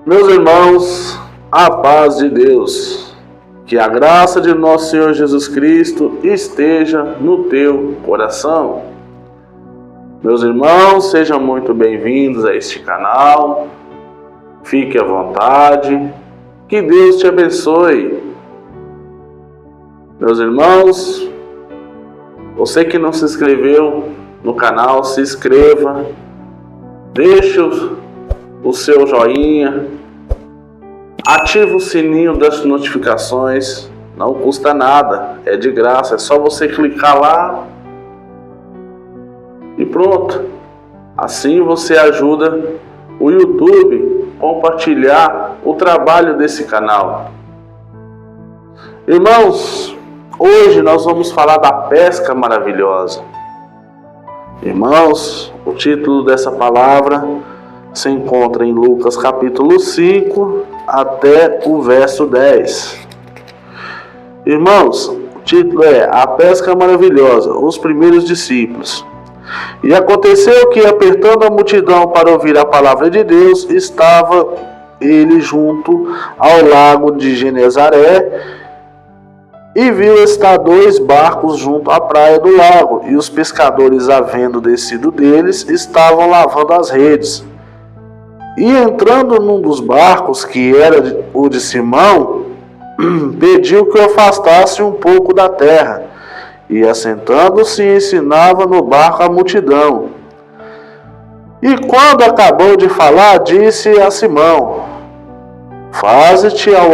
Meus irmãos, a paz de Deus, que a graça de nosso Senhor Jesus Cristo esteja no teu coração. Meus irmãos, sejam muito bem-vindos a este canal, fique à vontade, que Deus te abençoe. Meus irmãos, você que não se inscreveu no canal, se inscreva, deixe o seu joinha, ative o sininho das notificações, não custa nada, é de graça, é só você clicar lá e pronto. Assim você ajuda o YouTube a compartilhar o trabalho desse canal. Irmãos, hoje nós vamos falar da pesca maravilhosa. Irmãos, o título dessa palavra se encontra em Lucas capítulo 5 até o verso 10. Irmãos, o título é A Pesca Maravilhosa, os primeiros discípulos. E aconteceu que, apertando a multidão para ouvir a palavra de Deus, estava ele junto ao lago de Genezaré, e viu estar 2 barcos junto à praia do lago, e os pescadores, havendo descido deles, estavam lavando as redes. E entrando num dos barcos, que era o de Simão, pediu que o afastasse um pouco da terra, e assentando-se ensinava no barco a multidão. E quando acabou de falar, disse a Simão: Faze-te ao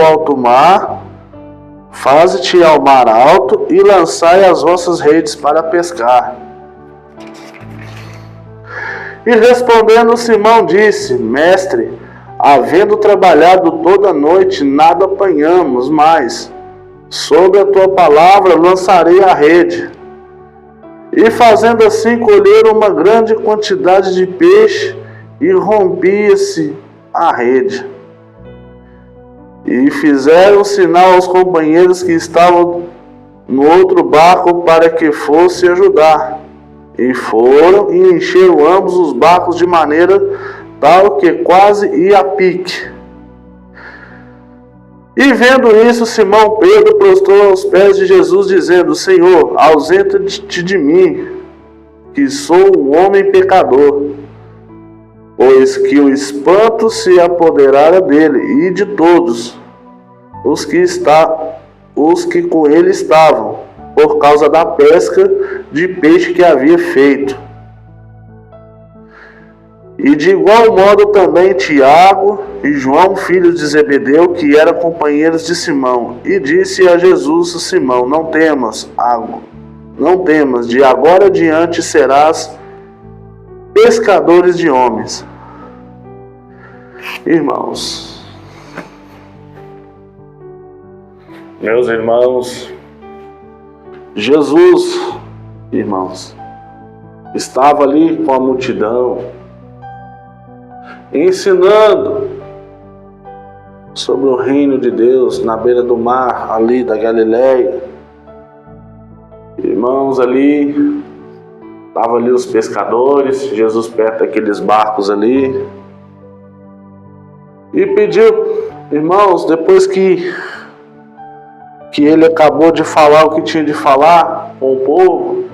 mar alto e lançai as vossas redes para pescar. E respondendo Simão disse: Mestre, havendo trabalhado toda a noite, nada apanhamos, mas sob a tua palavra lançarei a rede. E fazendo assim, colheram uma grande quantidade de peixe, e rompia-se a rede. E fizeram sinal aos companheiros que estavam no outro barco para que fosse ajudar. E foram e encheram ambos os barcos de maneira tal que quase ia a pique. E vendo isso, Simão Pedro prostrou aos pés de Jesus, dizendo: Senhor, ausenta-te de mim, que sou um homem pecador. Pois que o espanto se apoderara dele e de todos os que com ele estavam, por causa da pesca de peixe que havia feito. E de igual modo também Tiago e João, filhos de Zebedeu, que eram companheiros de Simão. E disse a Jesus: Simão, não temas, de agora adiante serás pescadores de homens. Irmãos, meus irmãos, Jesus, irmãos, estava ali com a multidão, ensinando sobre o reino de Deus na beira do mar, ali da Galileia. Irmãos, ali, estavam ali os pescadores, Jesus perto daqueles barcos ali, e pediu, irmãos, depois que ele acabou de falar o que tinha de falar com o povo,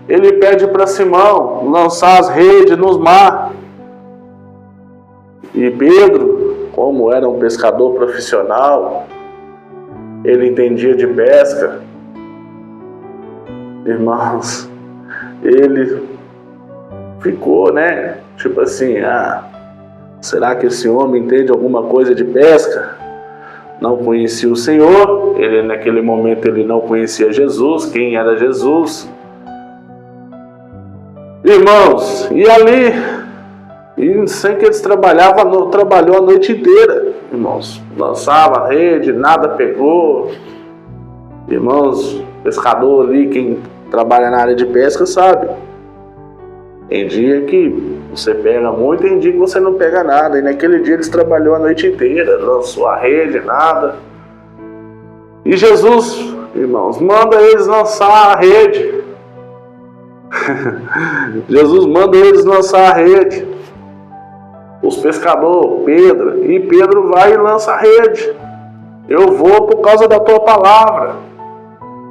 ele pede para Simão lançar as redes no mar. E Pedro, como era um pescador profissional, ele entendia de pesca. Irmãos, ele ficou, tipo assim, será que esse homem entende alguma coisa de pesca? Não conhecia o Senhor, naquele momento ele não conhecia Jesus, quem era Jesus. Irmãos, e ali, e sem que eles trabalhou a noite inteira, irmãos, lançava a rede, nada pegou. Irmãos, pescador ali, quem trabalha na área de pesca sabe, tem dia que você pega muito, tem dia que você não pega nada. E naquele dia eles trabalhou a noite inteira, lançou a rede, nada. E Jesus, irmãos, manda eles lançar a rede. Jesus manda eles lançar a rede. os pescadores, Pedro, e Pedro vai e lança a rede. Eu vou por causa da tua palavra.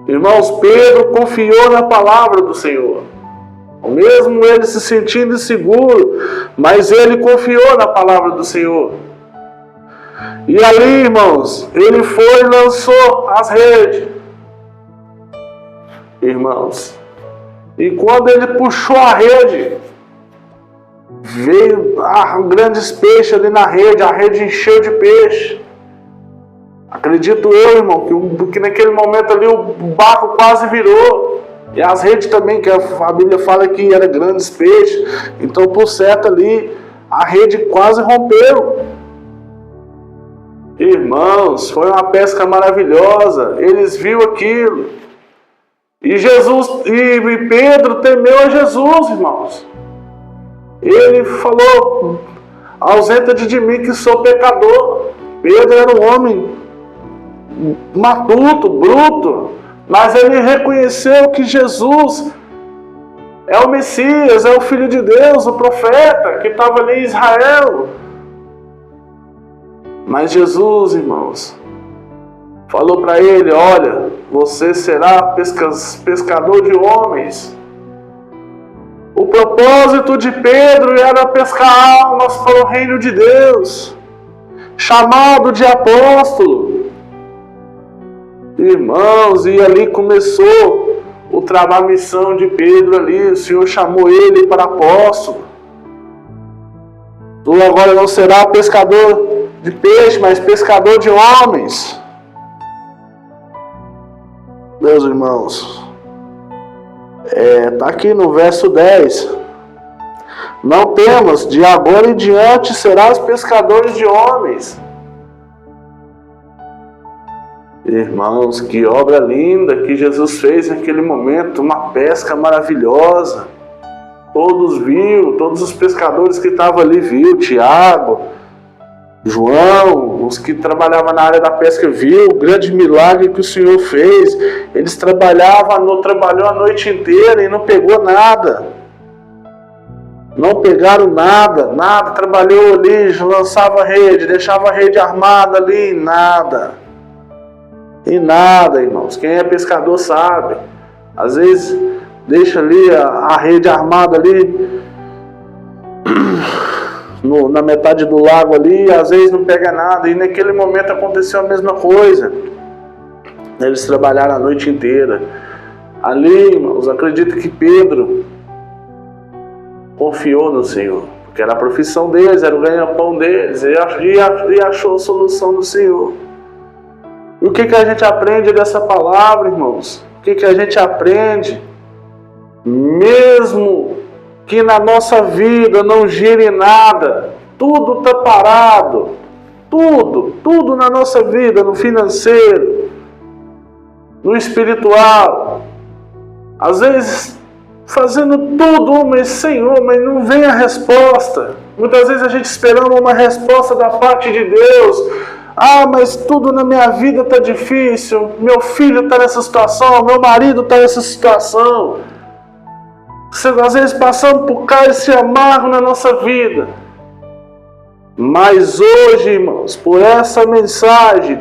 Irmãos, Pedro confiou na palavra do Senhor. Mesmo ele se sentindo inseguro, mas ele confiou na palavra do Senhor. E ali, irmãos, ele foi e lançou as redes. Irmãos, e quando ele puxou a rede, veio grandes peixes ali na rede, a rede encheu de peixe. Acredito eu, irmão, que naquele momento ali o barco quase virou. E as redes também, que a Bíblia fala que eram grandes peixes. Então, por certo ali, a rede quase rompeu. Irmãos, foi uma pesca maravilhosa. Eles viram aquilo. E Pedro temeu a Jesus, irmãos. Ele falou: ausenta-te de mim que sou pecador. Pedro era um homem matuto, bruto, mas ele reconheceu que Jesus é o Messias, é o Filho de Deus, o profeta que estava ali em Israel. Mas Jesus, irmãos, falou para ele: olha, você será pescador de homens. O propósito de Pedro era pescar almas para o reino de Deus, chamado de apóstolo. Irmãos, e ali começou a missão de Pedro ali. O Senhor chamou ele para apóstolo. Tu agora não será pescador de peixe, mas pescador de homens. Meus irmãos, está aqui no verso 10. Não temas, de agora em diante serás pescadores de homens. Irmãos, que obra linda que Jesus fez naquele momento, uma pesca maravilhosa. Todos viram, todos os pescadores que estavam ali viram, Tiago, João, os que trabalhavam na área da pesca viram o grande milagre que o Senhor fez. Eles trabalhou a noite inteira e não pegou nada. Não pegaram nada, trabalhou ali, lançava a rede, deixava a rede armada ali, nada. E nada, irmãos. Quem é pescador sabe. Às vezes deixa ali a rede armada ali na metade do lago ali, às vezes não pega nada. E naquele momento aconteceu a mesma coisa. Eles trabalharam a noite inteira. Ali, irmãos, acredito que Pedro confiou no Senhor, porque era a profissão deles, era o ganha-pão deles, e achou a solução do Senhor. E o que a gente aprende dessa palavra, irmãos? O que a gente aprende? Mesmo que na nossa vida não gire nada, tudo está parado, tudo na nossa vida, no financeiro, no espiritual, às vezes fazendo tudo, mas Senhor, mas não vem a resposta. Muitas vezes a gente esperando uma resposta da parte de Deus. Mas tudo na minha vida está difícil, meu filho está nessa situação, meu marido está nessa situação. Às vezes passamos por cálice amargo na nossa vida. Mas hoje, irmãos, por essa mensagem,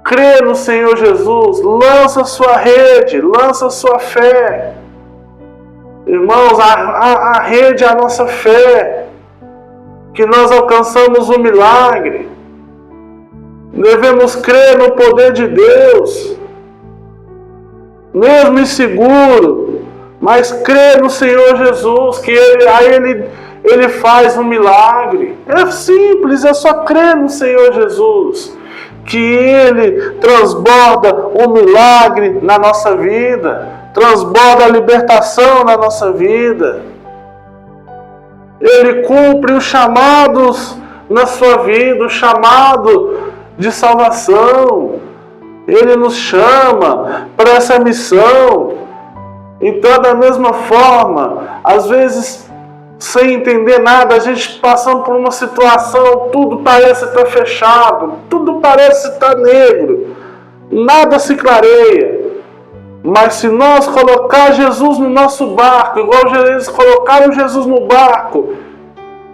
crê no Senhor Jesus, lança a sua rede, lança a sua fé. Irmãos, a rede é a nossa fé, que nós alcançamos o milagre. Devemos crer no poder de Deus, mesmo inseguro, mas crer no Senhor Jesus, que Ele faz um milagre. É simples, é só crer no Senhor Jesus, que Ele transborda um milagre na nossa vida, transborda a libertação na nossa vida. Ele cumpre os chamados na sua vida, o chamado de salvação. Ele nos chama para essa missão. Então, da mesma forma, às vezes, sem entender nada, a gente passando por uma situação, tudo parece estar fechado, tudo parece estar negro, nada se clareia. Mas se nós colocar Jesus no nosso barco, igual eles colocaram Jesus no barco,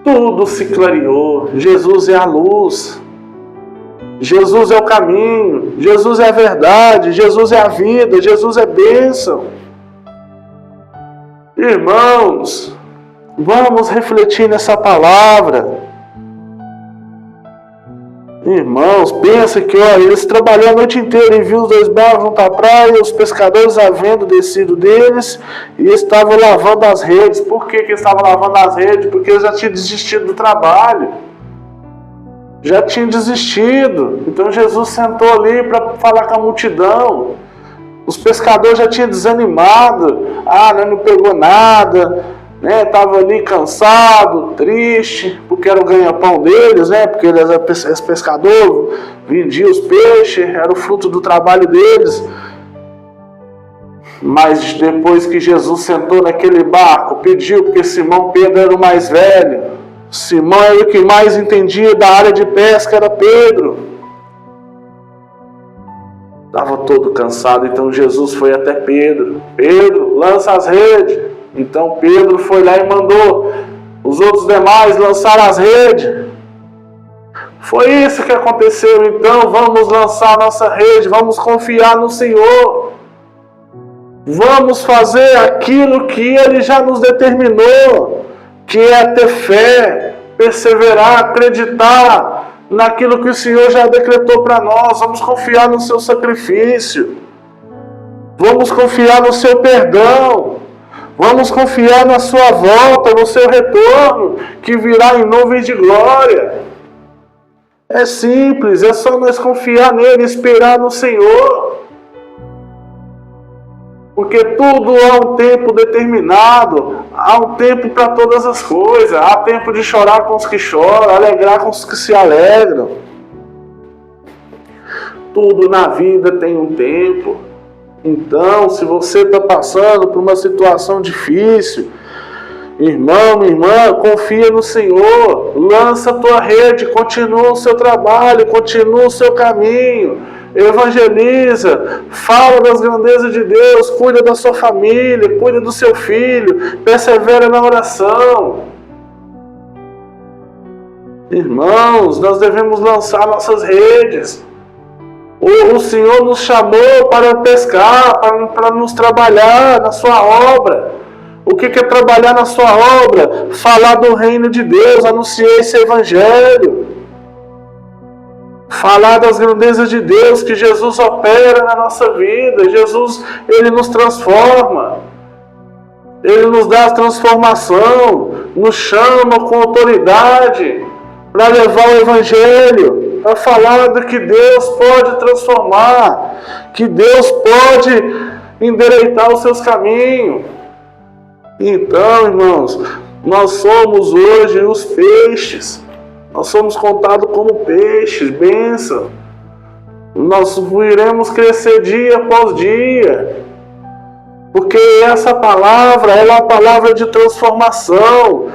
Tudo se clareou. Jesus é a luz. Jesus é o caminho. Jesus é a verdade. Jesus é a vida. Jesus é bênção. Irmãos, vamos refletir nessa palavra. Irmãos, pensa que eles trabalharam a noite inteira e viu os 2 barcos junto à praia, os pescadores havendo descido deles e estavam lavando as redes. Por que estavam lavando as redes? Porque eles já tinham desistido do trabalho. Já tinham desistido. Então Jesus sentou ali para falar com a multidão. Os pescadores já tinham desanimado. Não pegou nada. Estava ali cansado, triste, porque era o ganha-pão deles, porque eles eram pescadores, vendiam os peixes, era o fruto do trabalho deles. Mas depois que Jesus sentou naquele barco, pediu, porque Simão Pedro era o mais velho, Simão era o que mais entendia da área de pesca, era Pedro. Estava todo cansado, então Jesus foi até Pedro. Pedro, lança as redes. Então Pedro foi lá e mandou os outros demais lançar as redes. Foi isso que aconteceu. Então vamos lançar a nossa rede, vamos confiar no Senhor. Vamos fazer aquilo que Ele já nos determinou, que é ter fé, perseverar, acreditar naquilo que o Senhor já decretou para nós. Vamos confiar no seu sacrifício. Vamos confiar no seu perdão. Vamos confiar na sua volta, no seu retorno, que virá em nuvens de glória. É simples, é só nós confiar nele, esperar no Senhor. Porque tudo há um tempo determinado, há um tempo para todas as coisas. Há tempo de chorar com os que choram, alegrar com os que se alegram. Tudo na vida tem um tempo. Então, se você está passando por uma situação difícil, irmão, minha irmã, confia no Senhor, lança a tua rede, continua o seu trabalho, continua o seu caminho, evangeliza, fala das grandezas de Deus, cuida da sua família, cuida do seu filho, persevera na oração. Irmãos, nós devemos lançar nossas redes. O Senhor nos chamou para pescar, para nos trabalhar na sua obra. O que é trabalhar na sua obra? Falar do reino de Deus, anunciar esse evangelho. Falar das grandezas de Deus, que Jesus opera na nossa vida. Jesus, Ele nos transforma. Ele nos dá a transformação, nos chama com autoridade para levar o evangelho. Para falar do que Deus pode transformar, que Deus pode endireitar os seus caminhos. Então, irmãos, nós somos hoje os peixes. Nós somos contados como peixes, bênção. Nós iremos crescer dia após dia. Porque essa palavra é uma palavra de transformação.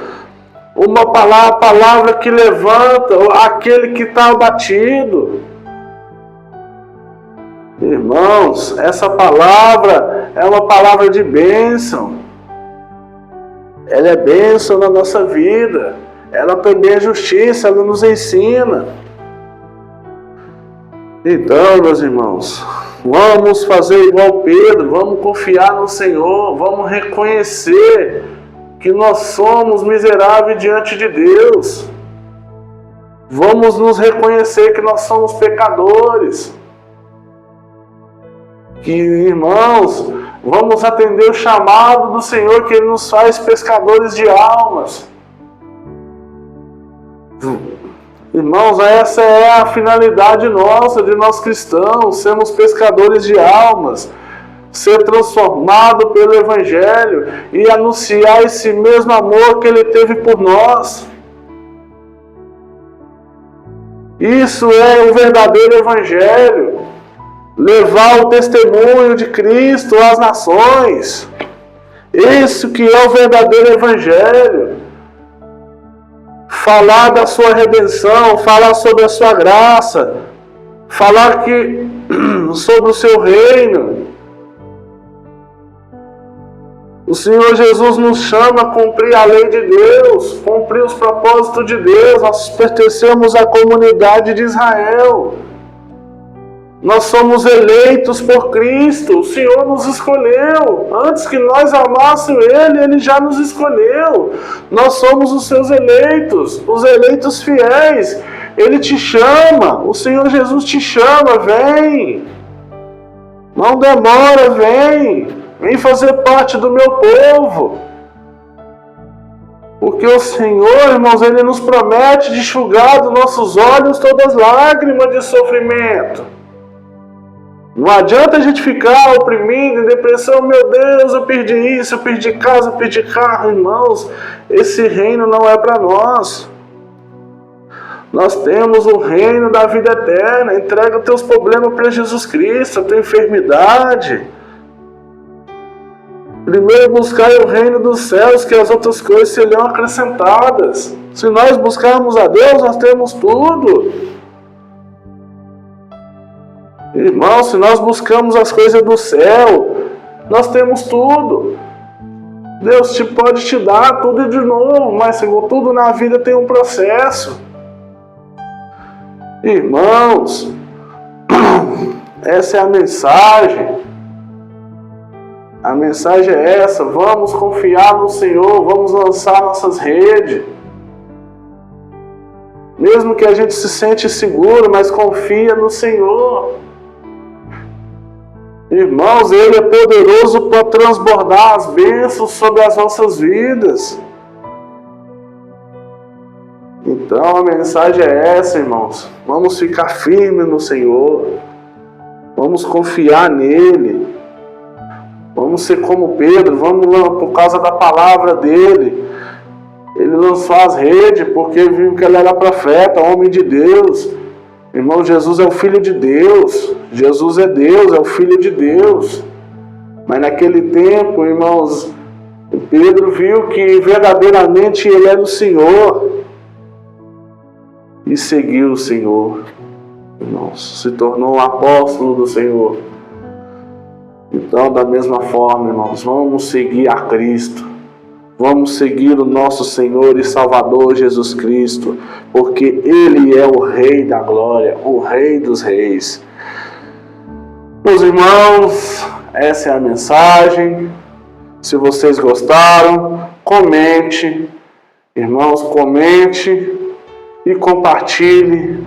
Uma palavra que levanta aquele que está abatido. Irmãos, essa palavra é uma palavra de bênção. Ela é bênção na nossa vida. Ela também é justiça, ela nos ensina. Então, meus irmãos, vamos fazer igual Pedro, vamos confiar no Senhor, vamos reconhecer que nós somos miseráveis diante de Deus. Vamos nos reconhecer que nós somos pecadores. Que, irmãos, vamos atender o chamado do Senhor, que Ele nos faz pescadores de almas. Irmãos, essa é a finalidade nossa, de nós cristãos, sermos pescadores de almas. Ser transformado pelo Evangelho e anunciar esse mesmo amor que Ele teve por nós. Isso é o verdadeiro Evangelho. Levar o testemunho de Cristo às nações. Isso que é o verdadeiro Evangelho. Falar da sua redenção, falar sobre a sua graça, falar sobre o seu reino. O Senhor Jesus nos chama a cumprir a lei de Deus, cumprir os propósitos de Deus. Nós pertencemos à comunidade de Israel. Nós somos eleitos por Cristo. O Senhor nos escolheu. Antes que nós amássemos Ele, Ele já nos escolheu. Nós somos os seus eleitos, os eleitos fiéis. Ele te chama. O Senhor Jesus te chama. Vem. Não demora, vem. Vem fazer parte do meu povo. Porque o Senhor, irmãos, Ele nos promete de enxugar dos nossos olhos todas as lágrimas de sofrimento. Não adianta a gente ficar oprimido, em depressão. Meu Deus, eu perdi isso, eu perdi casa, eu perdi carro. Irmãos, esse reino não é para nós. Nós temos o reino da vida eterna. Entrega os teus problemas para Jesus Cristo, a tua enfermidade. Primeiro buscar o reino dos céus, que as outras coisas serão acrescentadas. Se nós buscarmos a Deus, nós temos tudo. Irmãos, se nós buscamos as coisas do céu, nós temos tudo. Deus pode te dar tudo de novo, mas tudo na vida tem um processo. Irmãos, essa é a mensagem. A mensagem é essa: vamos confiar no Senhor, vamos lançar nossas redes. Mesmo que a gente se sente inseguro, mas confia no Senhor. Irmãos, Ele é poderoso para transbordar as bênçãos sobre as nossas vidas. Então a mensagem é essa, irmãos. Vamos ficar firmes no Senhor. Vamos confiar nele. Vamos ser como Pedro, vamos por causa da palavra dele. Ele lançou as redes porque viu que ele era profeta, homem de Deus. Irmão, Jesus é o Filho de Deus. Jesus é Deus, é o Filho de Deus. Mas naquele tempo, irmãos, Pedro viu que verdadeiramente ele era o Senhor. E seguiu o Senhor. Irmãos, se tornou um apóstolo do Senhor. Então, da mesma forma, irmãos, vamos seguir a Cristo. Vamos seguir o nosso Senhor e Salvador Jesus Cristo, porque Ele é o Rei da glória, o Rei dos reis. Meus irmãos, essa é a mensagem. Se vocês gostaram, comente. Irmãos, comente e compartilhe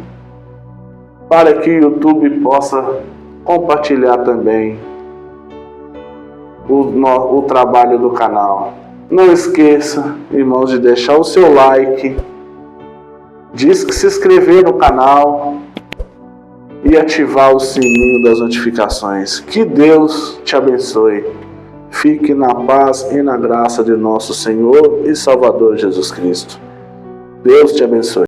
para que o YouTube possa compartilhar também o trabalho do canal. Não esqueça, irmãos, de deixar o seu like, de se inscrever no canal e ativar o sininho das notificações. Que Deus te abençoe. Fique na paz e na graça de nosso Senhor e Salvador Jesus Cristo. Deus te abençoe.